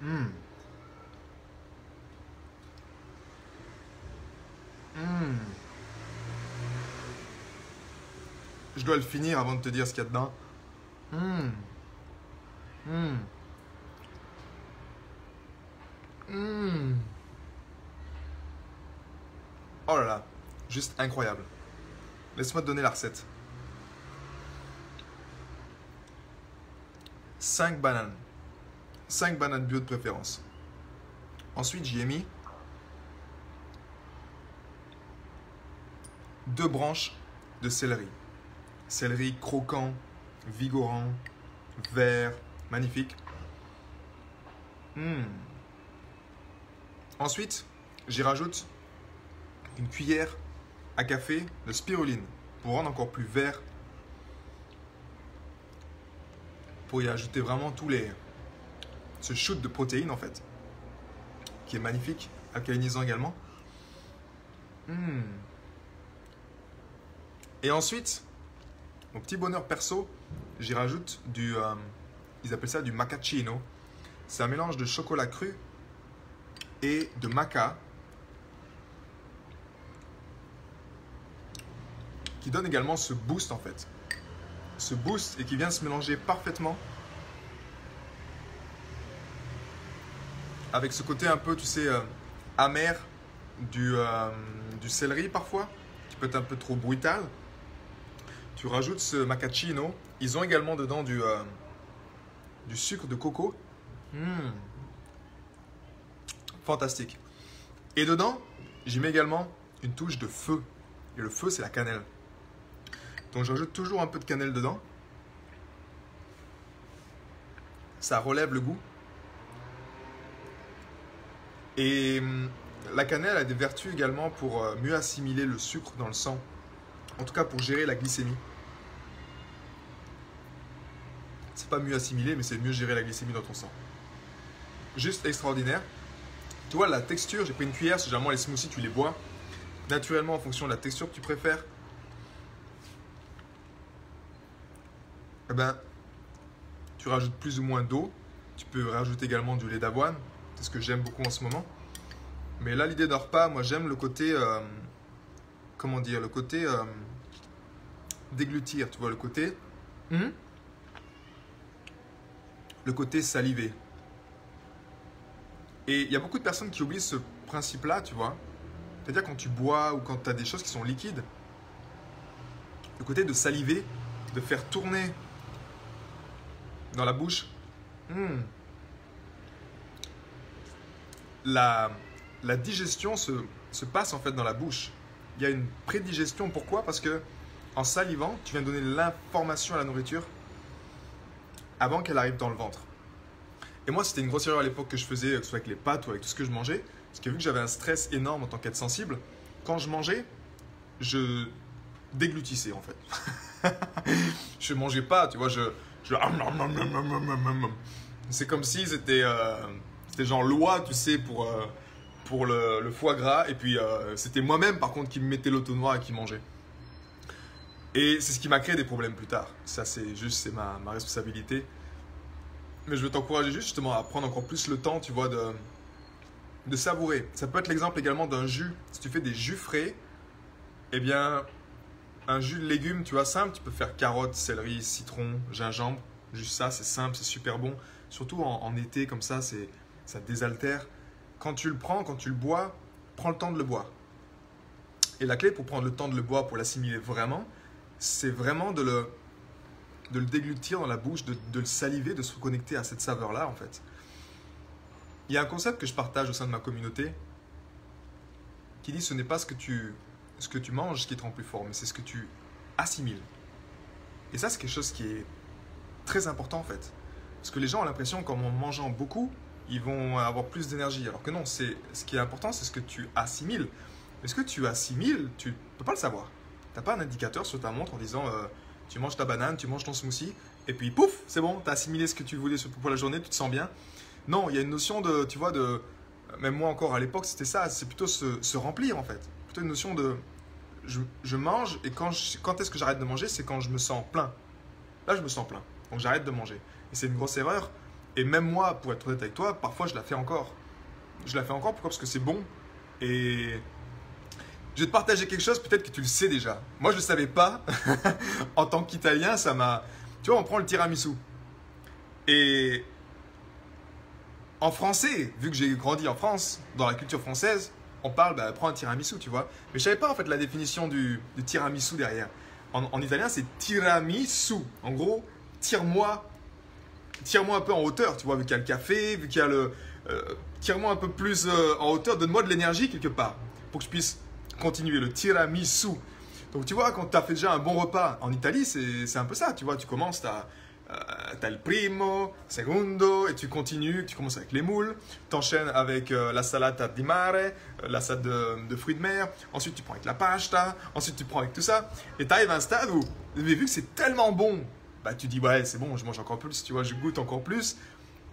Hmm. Hmm. Je dois le finir avant de te dire ce qu'il y a dedans. Hmm. Hmm. Hmm. Oh là là, juste incroyable. Laisse-moi te donner la recette. 5 bananes. 5 bananes bio de préférence. Ensuite, j'y ai mis 2 branches de céleri. Céleri croquant, vigorant, vert, magnifique. Hmm. Ensuite, j'y rajoute une cuillère à café de spiruline pour rendre encore plus vert, pour y ajouter vraiment ce shoot de protéines en fait, qui est magnifique, alcalinisant également. Hmm. Et ensuite, mon petit bonheur perso, j'y rajoute ils appellent ça du macchiato. C'est un mélange de chocolat cru et de maca qui donne également ce boost en fait. Ce boost et qui vient se mélanger parfaitement avec ce côté un peu, tu sais, amer du céleri parfois, qui peut être un peu trop brutal. Tu rajoutes ce macchiato. Ils ont également dedans du sucre de coco. Mmh. Fantastique. Et dedans, j'y mets également une touche de feu. Et le feu, c'est la cannelle. Donc j'ajoute toujours un peu de cannelle dedans. Ça relève le goût. Et la cannelle a des vertus également pour mieux assimiler le sucre dans le sang. En tout cas pour gérer la glycémie. C'est pas mieux assimiler, mais c'est mieux gérer la glycémie dans ton sang. Juste extraordinaire. Tu vois la texture, j'ai pris une cuillère, c'est généralement les smoothies, tu les bois naturellement en fonction de la texture que tu préfères. Eh ben, tu rajoutes plus ou moins d'eau. Tu peux rajouter également du lait d'avoine. C'est ce que j'aime beaucoup en ce moment. Mais là, l'idée d'un repas, moi j'aime le côté, comment dire, le côté déglutir, tu vois, le côté salivé. Et il y a beaucoup de personnes qui oublient ce principe-là, tu vois. C'est-à-dire quand tu bois ou quand tu as des choses qui sont liquides, le côté de saliver, de faire tourner dans la bouche, la digestion se passe en fait dans la bouche. Il y a une prédigestion. Pourquoi? Parce que en salivant, tu viens de donner l'information à la nourriture avant qu'elle arrive dans le ventre. Et moi, c'était une grosse erreur à l'époque que je faisais, que ce soit avec les pâtes ou avec tout ce que je mangeais. Parce que vu que j'avais un stress énorme en tant qu'être sensible, quand je mangeais, je déglutissais en fait. Je mangeais pas, tu vois, c'est comme si c'était genre loi, tu sais, pour le foie gras. Et puis, c'était moi-même, par contre, qui me mettais l'auto-noir et qui mangeait. Et c'est ce qui m'a créé des problèmes plus tard. Ça, c'est ma responsabilité. Mais je veux t'encourager justement à prendre encore plus le temps, tu vois, de savourer. Ça peut être l'exemple également d'un jus. Si tu fais des jus frais, eh bien, un jus de légumes, tu vois, simple, tu peux faire carottes, céleri, citron, gingembre. Juste ça, c'est simple, c'est super bon. Surtout en été, comme ça désaltère. Quand tu le prends, quand tu le bois, prends le temps de le boire. Et la clé pour prendre le temps de le boire, pour l'assimiler vraiment, c'est vraiment de le déglutir dans la bouche, de le saliver, de se reconnecter à cette saveur-là, en fait. Il y a un concept que je partage au sein de ma communauté qui dit ce n'est pas ce que tu manges qui te rend plus fort, mais c'est ce que tu assimiles. Et ça, c'est quelque chose qui est très important, en fait. Parce que les gens ont l'impression qu'en mangeant beaucoup, ils vont avoir plus d'énergie. Alors que non, ce qui est important, c'est ce que tu assimiles. Mais ce que tu assimiles, tu ne peux pas le savoir. Tu n'as pas un indicateur sur ta montre en disant tu manges ta banane, tu manges ton smoothie, et puis pouf, c'est bon, tu as assimilé ce que tu voulais pour la journée, tu te sens bien. Non, il y a une notion de, tu vois, même moi encore à l'époque, c'était ça, c'est plutôt se remplir en fait. Plutôt une notion de, je mange, et quand est-ce que j'arrête de manger? C'est quand je me sens plein. Là, je me sens plein, donc j'arrête de manger. Et c'est une grosse erreur, Et même moi, pour être honnête avec toi, parfois je la fais encore. Je la fais encore, pourquoi? Parce que c'est bon. Et je vais te partager quelque chose, peut-être que tu le sais déjà. Moi, je ne le savais pas. En tant qu'Italien, ça m'a... Tu vois, on prend le tiramisu. Et en français, vu que j'ai grandi en France, dans la culture française, on parle, prends un tiramisu, tu vois. Mais je savais pas en fait la définition du tiramisu derrière. En italien, c'est tiramisu. En gros, tire-moi un peu en hauteur, tu vois, vu qu'il y a le café, vu qu'il y a le... tire-moi un peu plus en hauteur, donne-moi de l'énergie quelque part, pour que je puisse continuer le tiramisu. Donc tu vois, quand tu as fait déjà un bon repas en Italie, c'est un peu ça, tu vois, tu commences, tu as le primo, secondo, et tu continues, tu commences avec les moules, tu enchaînes avec la salata di mare, la salade de fruits de mer, ensuite tu prends avec la pasta, ensuite tu prends avec tout ça, et tu arrives à un stade où, mais vu que c'est tellement bon, tu dis ouais c'est bon, je mange encore plus, tu vois, je goûte encore plus,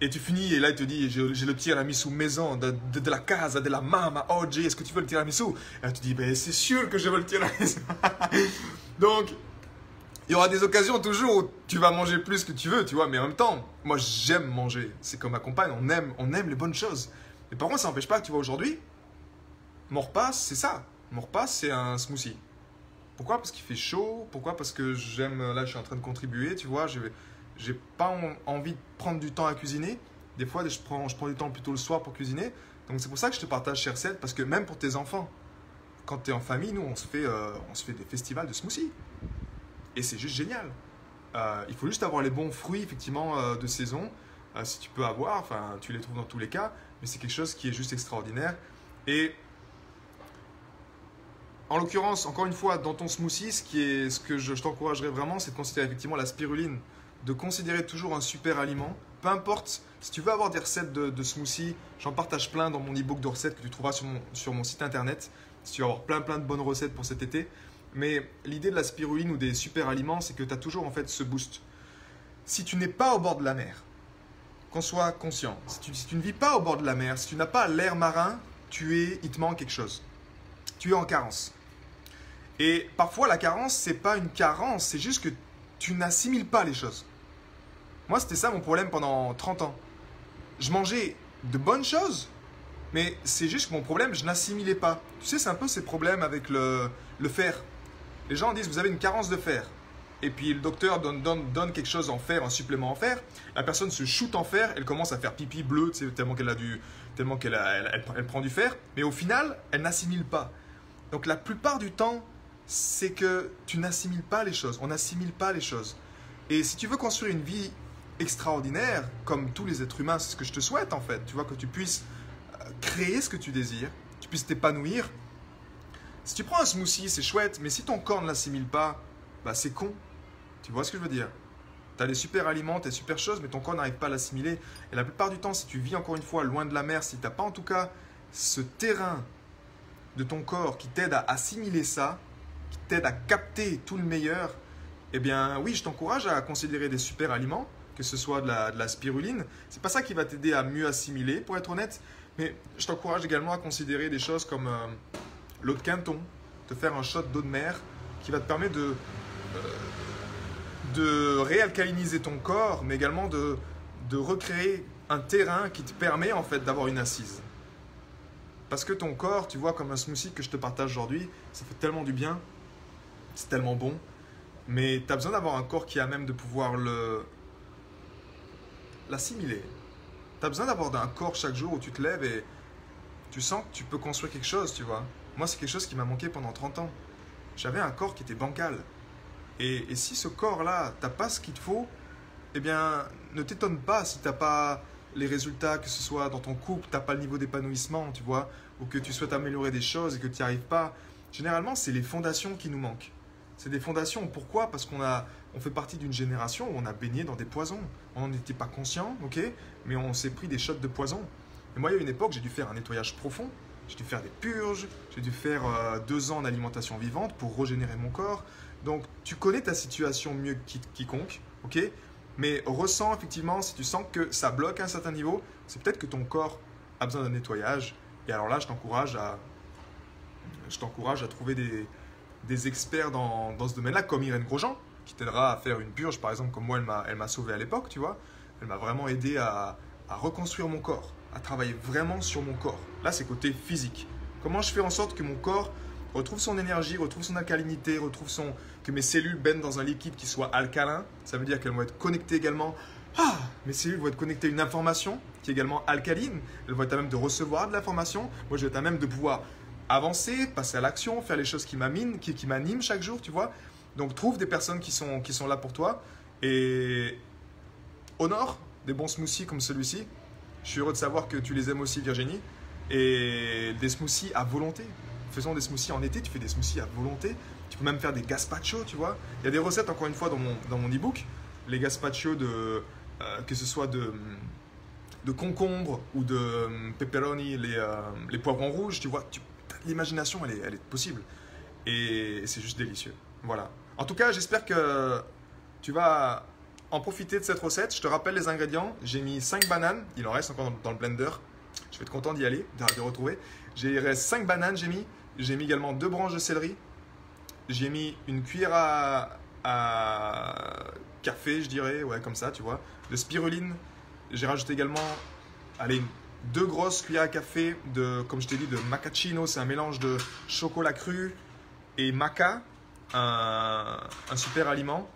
et tu finis, et là il te dit j'ai le tiramisu maison, de la casa, de la mamma, oggi, est-ce que tu veux le tiramisu? Et là tu dis c'est sûr que je veux le tiramisu. Donc, il y aura des occasions toujours où tu vas manger plus que tu veux, tu vois, mais en même temps, moi j'aime manger. C'est comme ma compagne, on aime les bonnes choses. Mais par contre, ça n'empêche pas que, tu vois, aujourd'hui, mon repas, c'est ça. Mon repas, c'est un smoothie. Pourquoi? Parce qu'il fait chaud. Pourquoi? Parce que j'aime, là je suis en train de contribuer, tu vois, j'ai pas envie de prendre du temps à cuisiner. Des fois, je prends du temps plutôt le soir pour cuisiner. Donc c'est pour ça que je te partage ces recettes, parce que même pour tes enfants, quand tu es en famille, nous, on se fait des festivals de smoothies. Et c'est juste génial. Il faut juste avoir les bons fruits, effectivement, de saison. Si tu peux avoir, enfin, tu les trouves dans tous les cas. Mais c'est quelque chose qui est juste extraordinaire. Et en l'occurrence, encore une fois, dans ton smoothie, ce que je t'encouragerais vraiment, c'est de considérer effectivement la spiruline. De considérer toujours un super aliment. Peu importe, si tu veux avoir des recettes de smoothie, j'en partage plein dans mon e-book de recettes que tu trouveras sur mon site internet. Si tu veux avoir plein de bonnes recettes pour cet été. Mais l'idée de la spiruline ou des super aliments, c'est que tu as toujours en fait ce boost. Si tu n'es pas au bord de la mer, qu'on soit conscient, si tu ne vis pas au bord de la mer, si tu n'as pas l'air marin, il te manque quelque chose. Tu es en carence. Et parfois, la carence, c'est pas une carence, c'est juste que tu n'assimiles pas les choses. Moi, c'était ça mon problème pendant 30 ans. Je mangeais de bonnes choses, mais c'est juste que mon problème, je n'assimilais pas. Tu sais, c'est un peu ces problèmes avec le fer. Les gens disent, vous avez une carence de fer. Et puis le docteur donne quelque chose en fer, un supplément en fer. La personne se shoot en fer, elle commence à faire pipi bleu, tu sais, tellement qu'elle prend du fer. Mais au final, elle n'assimile pas. Donc la plupart du temps, c'est que tu n'assimiles pas les choses. On n'assimile pas les choses. Et si tu veux construire une vie extraordinaire, comme tous les êtres humains, c'est ce que je te souhaite en fait. Tu vois, que tu puisses créer ce que tu désires, que tu puisses t'épanouir. Si tu prends un smoothie, c'est chouette, mais si ton corps ne l'assimile pas, c'est con. Tu vois ce que je veux dire? Tu as des super aliments, tu as des super choses, mais ton corps n'arrive pas à l'assimiler. Et la plupart du temps, si tu vis encore une fois loin de la mer, si tu n'as pas en tout cas ce terrain de ton corps qui t'aide à assimiler ça, qui t'aide à capter tout le meilleur, eh bien oui, je t'encourage à considérer des super aliments, que ce soit de la spiruline. C'est pas ça qui va t'aider à mieux assimiler, pour être honnête, mais je t'encourage également à considérer des choses comme l'eau de Quinton, te faire un shot d'eau de mer qui va te permettre de réalcaliniser ton corps, mais également de recréer un terrain qui te permet en fait d'avoir une assise. Parce que ton corps, tu vois, comme un smoothie que je te partage aujourd'hui, ça fait tellement du bien, c'est tellement bon, mais tu as besoin d'avoir un corps qui est à même de pouvoir l'assimiler. Tu as besoin d'avoir un corps chaque jour où tu te lèves et tu sens que tu peux construire quelque chose, tu vois. Moi, c'est quelque chose qui m'a manqué pendant 30 ans. J'avais un corps qui était bancal. Et si ce corps-là, tu n'as pas ce qu'il te faut, eh bien, ne t'étonne pas si tu n'as pas les résultats, que ce soit dans ton couple, tu n'as pas le niveau d'épanouissement, tu vois, ou que tu souhaites améliorer des choses et que tu n'y arrives pas. Généralement, c'est les fondations qui nous manquent. C'est des fondations. Pourquoi? Parce on fait partie d'une génération où on a baigné dans des poisons. On n'en était pas conscient, ok, mais on s'est pris des shots de poison. Et moi, il y a une époque, j'ai dû faire un nettoyage profond. J'ai dû faire des purges, j'ai dû faire 2 ans en alimentation vivante pour régénérer mon corps. Donc, tu connais ta situation mieux que quiconque, ok? Mais ressens effectivement, si tu sens que ça bloque à un certain niveau, c'est peut-être que ton corps a besoin d'un nettoyage. Et alors là, je t'encourage à trouver des experts dans ce domaine-là, comme Irène Grosjean, qui t'aidera à faire une purge, par exemple, comme moi, elle m'a sauvé à l'époque, tu vois. Elle m'a vraiment aidé à reconstruire mon corps, à travailler vraiment sur mon corps. Là, c'est côté physique. Comment je fais en sorte que mon corps retrouve son énergie, retrouve son alcalinité, que mes cellules baignent dans un liquide qui soit alcalin. Ça veut dire qu'elles vont être connectées également. Mes cellules vont être connectées à une information qui est également alcaline. Elles vont être à même de recevoir de l'information. Moi, je vais être à même de pouvoir avancer, passer à l'action, faire les choses qui m'animent chaque jour, tu vois. Donc, trouve des personnes qui sont là pour toi et honore des bons smoothies comme celui-ci. Je suis heureux de savoir que tu les aimes aussi, Virginie. Et des smoothies à volonté. Faisons des smoothies en été, tu fais des smoothies à volonté. Tu peux même faire des gazpacho, tu vois. Il y a des recettes, encore une fois, dans mon e-book. Les gazpacho, que ce soit de concombre ou de pepperoni, les poivrons rouges, tu vois. L'imagination, elle est possible. Et c'est juste délicieux. Voilà. En tout cas, j'espère que tu vas en profiter de cette recette. Je te rappelle les ingrédients. J'ai mis 5 bananes. Il en reste encore dans le blender. Je vais être content d'y aller, de retrouver. Il reste 5 bananes, j'ai mis. J'ai mis également 2 branches de céleri. J'ai mis une cuillère à café, je dirais, ouais, comme ça, tu vois, de spiruline. J'ai rajouté également, 2 grosses cuillères à café comme je t'ai dit, de macchiato. C'est un mélange de chocolat cru et maca, un super aliment.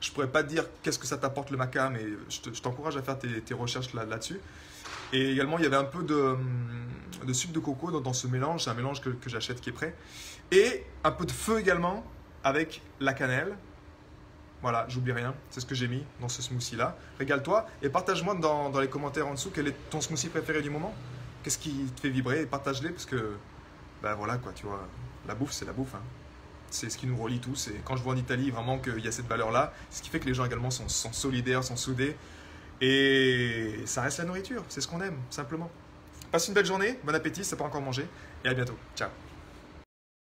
Je pourrais pas te dire qu'est-ce que ça t'apporte le maca, mais je t'encourage à faire tes recherches là-dessus. Et également, il y avait un peu de sucre de coco dans ce mélange. C'est un mélange que j'achète qui est prêt. Et un peu de feu également avec la cannelle. Voilà, j'oublie rien. C'est ce que j'ai mis dans ce smoothie-là. Régale-toi et partage-moi dans les commentaires en dessous quel est ton smoothie préféré du moment. Qu'est-ce qui te fait vibrer et partage-les parce que, ben voilà quoi, tu vois, la bouffe, c'est la bouffe. Hein. C'est ce qui nous relie tous. Et quand je vois en Italie vraiment qu'il y a cette valeur-là, c'est ce qui fait que les gens également sont solidaires, sont soudés. Et ça reste la nourriture, c'est ce qu'on aime, simplement. Passe une belle journée, bon appétit, si tu n'as pas encore mangé, et à bientôt. Ciao.